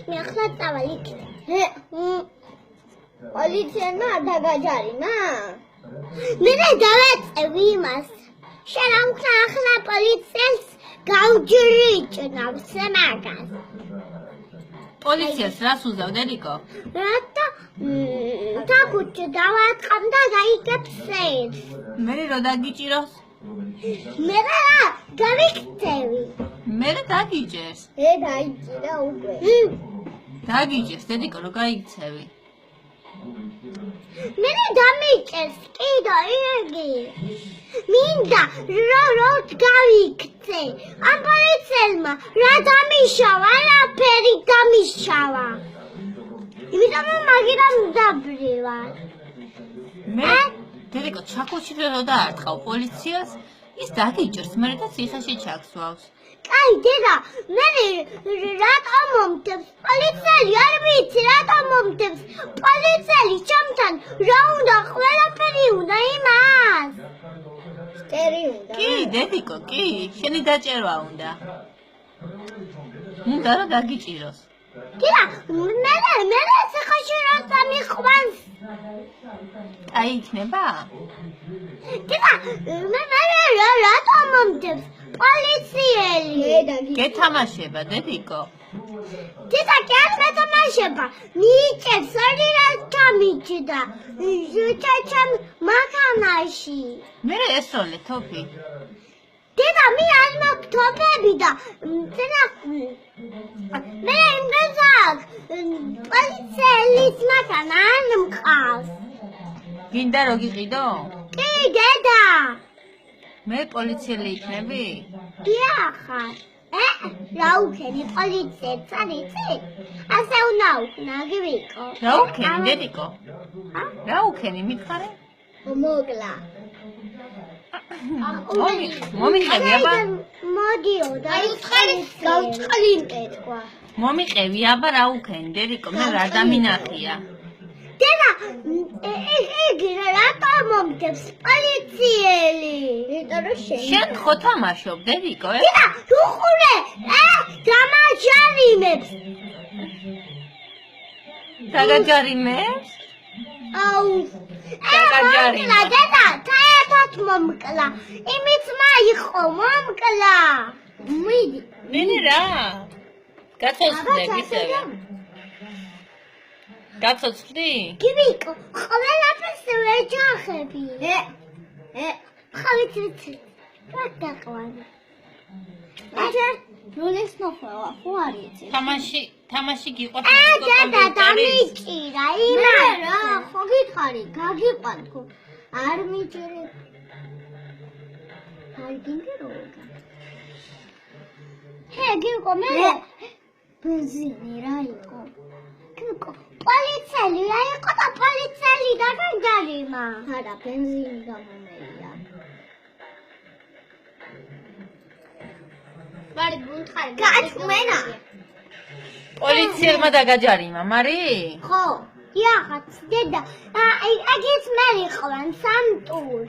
მე ახლა წავალ იქ. პოლიციელმა არ დაგაჯარიმა? მე დავეწევი იმას. შენ ახლა პოლიციელს გავჯრიჭნავს მაგას. პოლიციას რას უზავდა ნიკო? რათა დაგუჭი დავაწყამ და გაიგებს ეს. მე რო დაგიჭიროს? მე რა გავიქცევი. მე დაგიჭერს. დაიჭირა უკვე. დაგიჭერს დედიკო რო გაიქცევი. მე დამიჭერს კიდო იგი. მინდა რო გავიქცე. ამ პოლიციელმა რა დამიშავა, არაფერი დამიშავა. იმიტომ მაგიდან დაბრივა. მე დედიკო ჩაქუჩი რო დაარტყავ პოლიციას, ის დაგიჭერს მე და ციხეში ჩაქსვავს. კაი დედა, მე რატომ მომდებს? პოლიციელი არ ვიცი, რატომ მომდებს? პოლიციელი ჩემთან რა უნდა, ყველაფერი უნდა იმას. სტერი უნდა. კი, დედიკო, კი, შენი დაჭერვა უნდა. უნდა რომ დაგიჭიროს. დედა, მე ციხეში რა დამიყვანს. აი იქნება? დედა, მე რატომ მომდებს? პოლიციელი. გეთამაშება, დედიკო. დედა, კი არ მეთამაშება. მიიჭერს ორი რას გამიჭდა. ჩაჩამ მანქანაში. მე ესროლე თოფი. დედა, მე არ მოგთოფები და დედა მე იმგაზაკ პოლიციის მანქანა არ მყავს. გინდა რო გიყიდო? კი, დედა. მე პოლიციელი იქნები? დიახარ. რა უქენი პოლიციელს არ იცი? ასე უნდა უქნა, გივიკო. რა უქენი, დედიკო? რა უქენი, მითხარე? მოგლა. მომიყევი აბა? მოდიოდა. გავწყლინტე თქვა. მომიყევი აბა რა უქენი, დედიკო, მე რა დამინახია. დედა, იგი რატომ მომდებს პოლიციელი? იმიტომ რომ შენ ხო თამაშობ, დედიკო? დედა, უყურე, დამაჯარიმებს. დაგაჯარიმებს? აუ. დაგაჯარიმა. დედა, თაერთ მომკლა. იმით მაიხო, მომკლა. მიდი. ნინი რა? გაცოცხლე გისევე. გაცოცხლი? გივიკო, ყველაფერს ვეჯახები. ხავით ვიცი. რა დაყვანი. აჯერ როლეს ნოფლა, ხო არ იცი? თამაში გიყვარს დედა, დამიჭირა, იმა რა, ხო გითხარი, გაგიყვან თქო. არ მიჭირე. აი გინგერო. გივიკო, მე ბენზინი რა იყო? გივიკო, პოლიციელი რა იყო და პოლიციელი დაგაჯარიმა. არა, ბენზინი გამომეია. ვარ ბუნთხარი. გაჩვენა. პოლიციელმა დაგაჯარიმა, მარი? ხო. იახაც, დედა, აგიც მერიყვან სამტურ.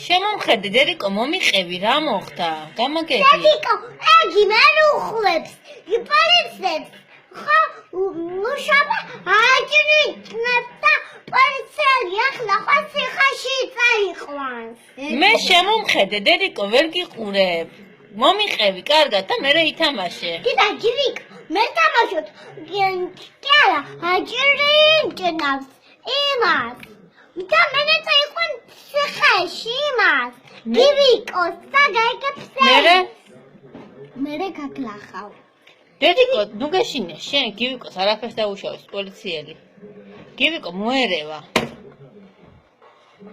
შემომხედე, დედიკო, მომიყევი, რა მოხდა? გამაგები. დედიკო, აგი მე უხლებს. პოლიციელს ხო, მუშაობა აჭრიჭნებს და პოლიციელი ახლა ხო ციხეში წაიყვანს. მე შემომხედე, დედიკო, ვერ გიყურებ. მომიყევი, კარგად და მე ითამაშე. დედა, გივიკ, მე თამაშობ. კი არა, აჭრიჭნავს იმას. და მე წაიყვან ციხეში იმას. გივიკო, საგაიგებს ეს. მე გაგლახავ. დედიკო, ნუ გეშინე, შენ გივიკოს არაფერს დაუშავის პოლიციელი. გივიკო, მოერევა.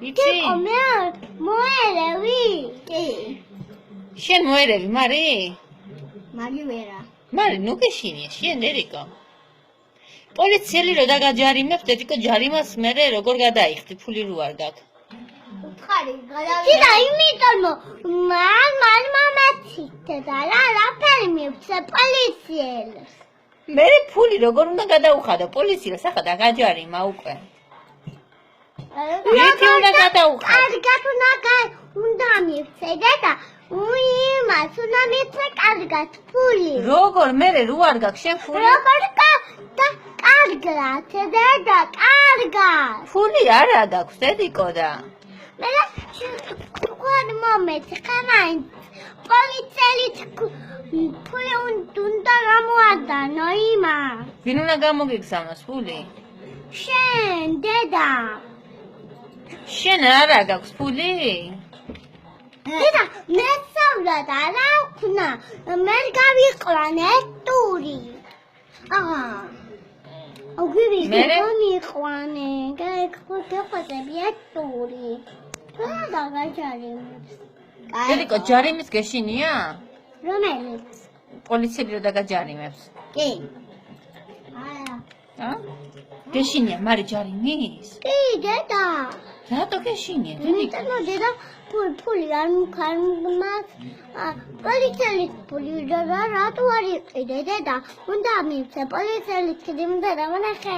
იცი? გივიკო, მე მოერევი. კი. შენ მოერევი, მარი? მაგი ვერა. მარი, ნუ გეშინე, შენ დედიკო. პოლიციელი რო დაგაჯარიმებს, დედიკო, ჯარიმას მერე როგორ გადაიხდი, ფული რო არ გაქვს. უთხარი, გადავიდა. იმიტომ მან მომაცით და რაფერი მივცე პოლიციელს. მე ფული როგორ უნდა გადაუხადო პოლიციელს, ახლა დაგაჯარიმა უკვე. რითი უნდა გადაუხადო? კარგად უნდა მივცე და იმას უნდა მიწე კარგად ფული. როგორ მე რო არ გაქვს შენ ფული? როგორ და კარგად, დედა, კარგად. ფული არა გაქვს, დედიკო და. მე თქვენ მომეც ხანაინ პოლიციელით ფული უნდა გამოადანო იმას. ვინ უნდა გამოგიგზავნოს ფული? შენ, დედა. შენ არა გაქვს ფული? დედა, მე სწავლად არა ვქნა. მე გავიყვანე ტური. აგვირი გამიყვანე. გეხოთებია ტური. და გაჯარიმებს. დედიკო, ჯარიმის გეშინია? რომელიც? პოლიციელი რო დაგაჯარიმებს. კი. გეშინია, მარი ჯარიმის? კი, დედა. რატო გეშინია, დედიკო? მეტყვი დედა ფული არ მქარმაც პოლიციელის ფული რატო არ იყიდე დედა უნდა მივცე პოლიციელის კიდე უნდა დავანახე